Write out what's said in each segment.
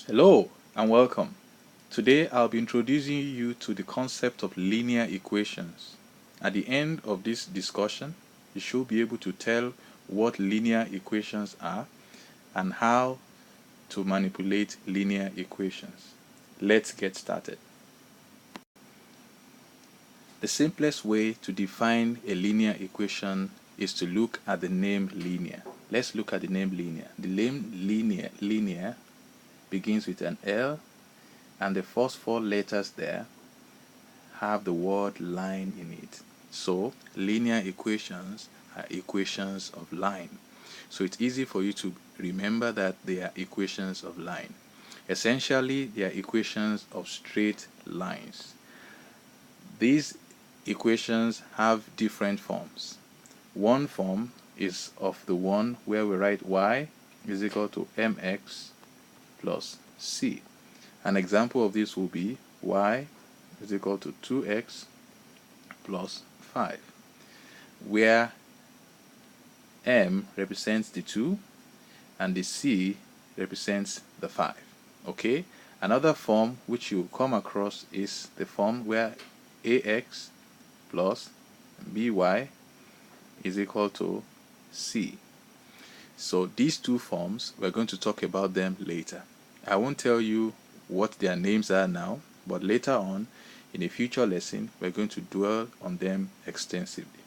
Hello and welcome. Today I'll be introducing you to the concept of linear equations. At the end of this discussion, you should be able to tell what linear equations are and how to manipulate linear equations. Let's get started. The simplest way to define a linear equation is to look at the name linear. Let's look at the name linear. The name linear begins with an L, and the first four letters there have the word line in it. So linear equations are equations of line. So it's easy for you to remember that they are equations of line. Essentially, they are equations of straight lines. These equations have different forms. One form is of the one where we write y is equal to mx plus c. An example of this will be y is equal to 2x plus 5, where m represents the 2 and the c represents the 5. Okay, another form which you come across is the form where ax plus by is equal to c. So these two forms, we're going to talk about them later. I won't tell you what their names are now, but later on in a future lesson we're going to dwell on them extensively.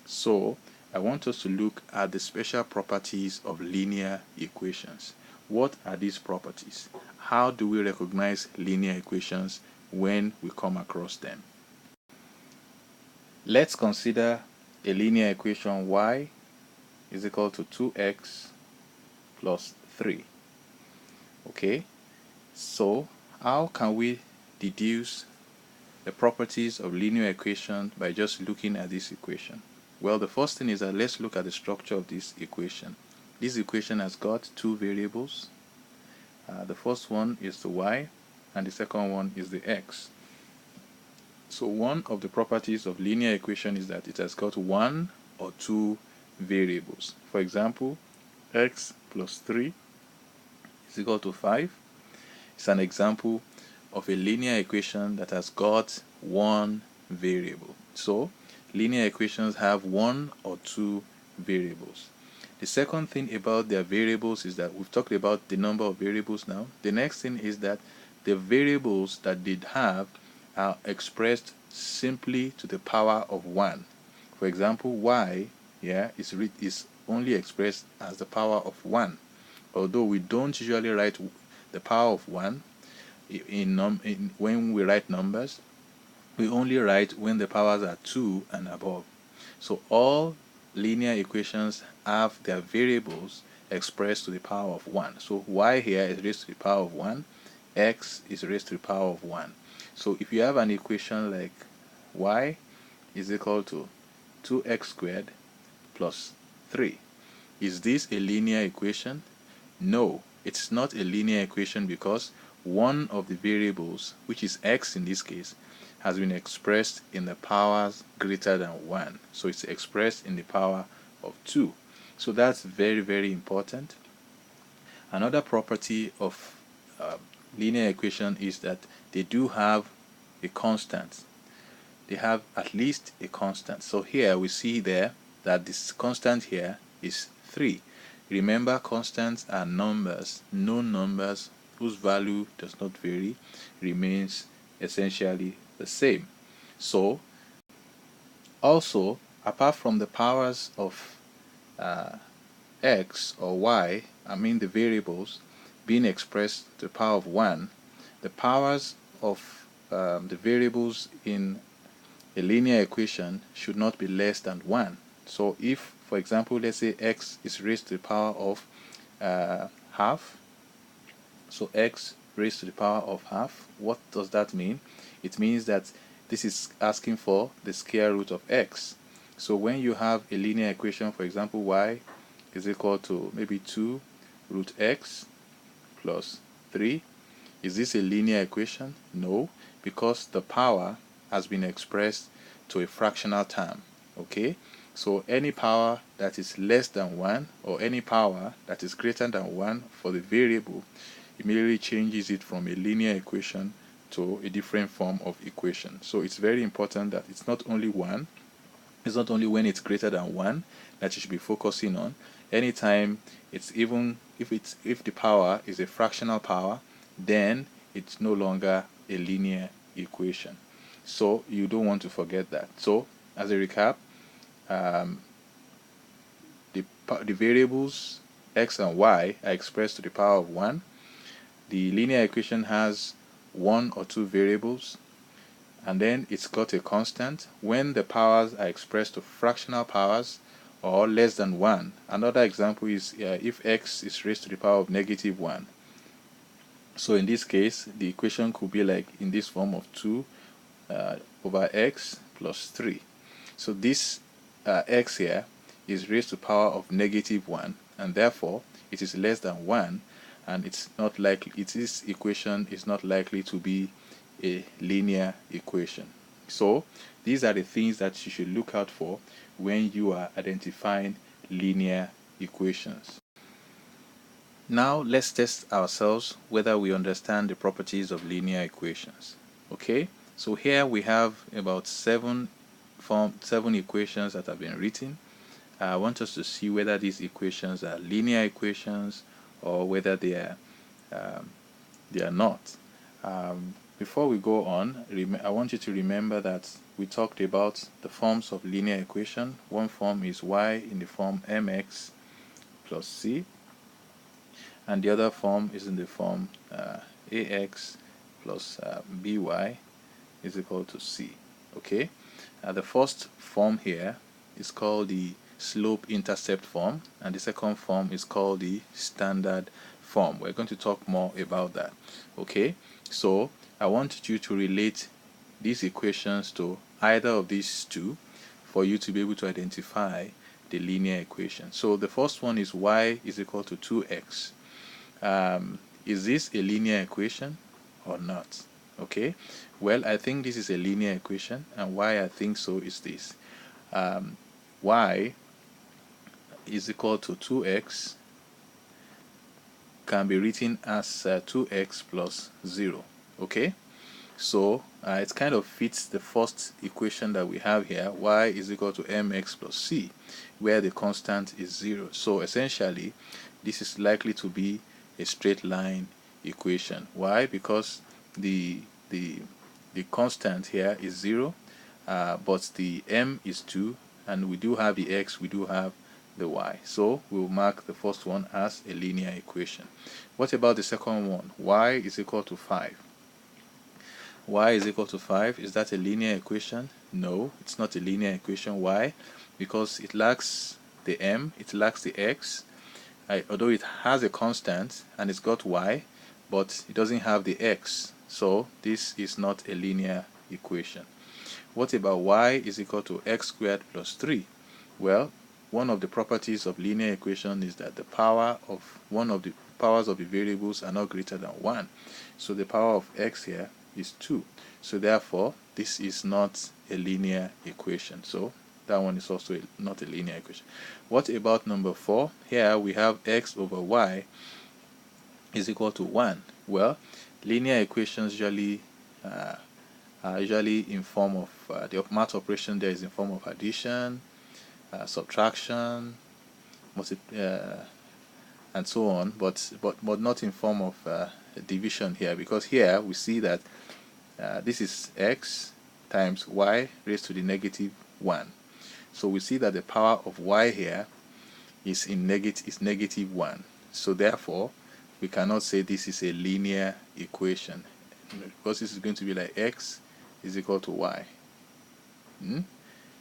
So I want us to look at the special properties of linear equations. What are these properties? How do we recognize linear equations when we come across them? Let's consider a linear equation y is equal to 2x plus 3. Okay, so how can we deduce the properties of linear equation by just looking at this equation? Well, the first thing is that let's look at the structure of this equation. This equation has got two variables. The first one is the y and the second one is the x. So one of the properties of linear equation is that it has got one or two variables. For example, x plus 3 is equal to 5. It's an example of a linear equation that has got one variable. So linear equations have one or two variables. The second thing about their variables is that we've talked about the number of variables now. The next thing is that the variables that they have are expressed simply to the power of 1. For example, y is only expressed as the power of 1, although we don't usually write the power of 1 when we write numbers. We only write when the powers are 2 and above. So all linear equations have their variables expressed to the power of 1. So y here is raised to the power of 1, x is raised to the power of 1. So if you have an equation like y is equal to 2x squared plus 3, is this a linear equation? No, it's not a linear equation because one of the variables, which is x in this case, has been expressed in the powers greater than 1. So it's expressed in the power of 2. So that's very, very important. Another property of linear equation is that they do have a constant. They have at least a constant. So here we see there that this constant here is 3. Remember, constants are numbers, known numbers whose value does not vary, remains essentially the same. So also, apart from the powers of x or y, the variables being expressed to the power of 1, the powers of the variables in a linear equation should not be less than 1. So if, for example, let's say x is raised to the power of half, so x raised to the power of half, what does that mean? It means that this is asking for the square root of x. So when you have a linear equation, for example, y is equal to maybe 2 root x plus 3, is this a linear equation? No, because the power has been expressed to a fractional term. Okay, so any power that is less than 1 or any power that is greater than 1 for the variable immediately changes it from a linear equation to a different form of equation. So it's very important that it's not only one, it's not only when it's greater than one that you should be focusing on. Anytime it's even if the power is a fractional power, then it's no longer a linear equation. So you don't want to forget that. So as a recap, the variables x and y are expressed to the power of 1. The linear equation has one or two variables, and then it's got a constant. When the powers are expressed to fractional powers or less than 1, another example is if x is raised to the power of -1. So in this case, the equation could be like in this form of 2 over x plus 3. So this x here is raised to the power of -1, and therefore it is less than 1, and it's not likely, this equation is not likely to be a linear equation. So these are the things that you should look out for when you are identifying linear equations. Now let's test ourselves whether we understand the properties of linear equations. Okay, so here we have about seven equations that have been written. I want us to see whether these equations are linear equations or whether they are not. Before we go on, I want you to remember that we talked about the forms of linear equation. One form is y in the form mx plus c, and the other form is in the form ax plus by is equal to c. Okay, the first form here is called the slope-intercept form, and the second form is called the standard form. We're going to talk more about that. Okay, so I want you to relate these equations to either of these two for you to be able to identify the linear equation. So the first one is y is equal to 2x. Is this a linear equation or not? Okay, well, I think this is a linear equation, and why I think so is this. Y is equal to 2x can be written as 2x plus 0. Okay, so it kind of fits the first equation that we have here, y is equal to mx plus c, where the constant is 0. So essentially this is likely to be a straight line equation. Why? Because the constant here is 0, but the m is 2, and we do have the x, we do have the y. So we'll mark the first one as a linear equation. What about the second one? Y is equal to 5. Y is equal to 5. Is that a linear equation? No, it's not a linear equation. Why? Because it lacks the m, it lacks the x, although it has a constant and it's got y, but it doesn't have the x. So this is not a linear equation. What about y is equal to x squared plus 3? Well, one of the properties of linear equation is that the power of one of the powers of the variables are not greater than 1. So the power of x here is 2. So therefore this is not a linear equation. So that one is also not a linear equation. What about number 4? Here we have x over y is equal to 1. Well, linear equations usually are usually in form of the math operation there is in form of addition, subtraction, and so on, but not in form of division here, because here we see that this is x times y raised to the -1. So we see that the power of y here is -1. So therefore we cannot say this is a linear equation, because this is going to be like x is equal to y.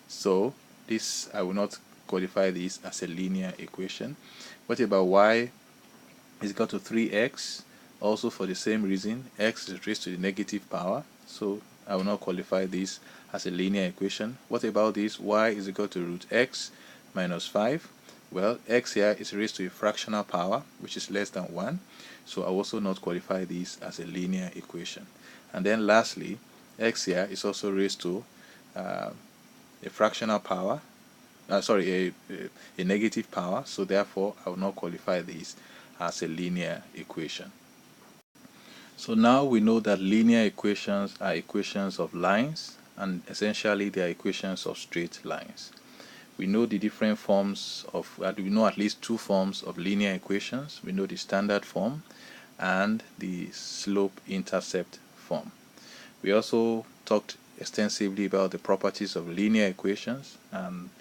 So this, I will not qualify this as a linear equation. What about y is equal to 3x? Also for the same reason, x is raised to the negative power, so I will not qualify this as a linear equation. What about this? Y is equal to root x minus 5. Well, x here is raised to a fractional power, which is less than 1, so I will also not qualify this as a linear equation. And then lastly, x here is also raised to a fractional power, a negative power, so therefore I will not qualify this as a linear equation. So now we know that linear equations are equations of lines, and essentially they are equations of straight lines. We know the different forms of, we know at least two forms of linear equations. We know the standard form and the slope-intercept form. We also talked extensively about the properties of linear equations, and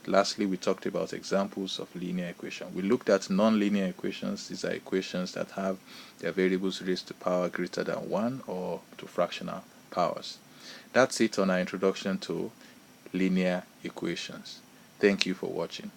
lastly we talked about examples of linear equation. We looked at nonlinear equations. These are equations that have their variables raised to power greater than 1 or to fractional powers. That's it on our introduction to linear equations. Thank you for watching.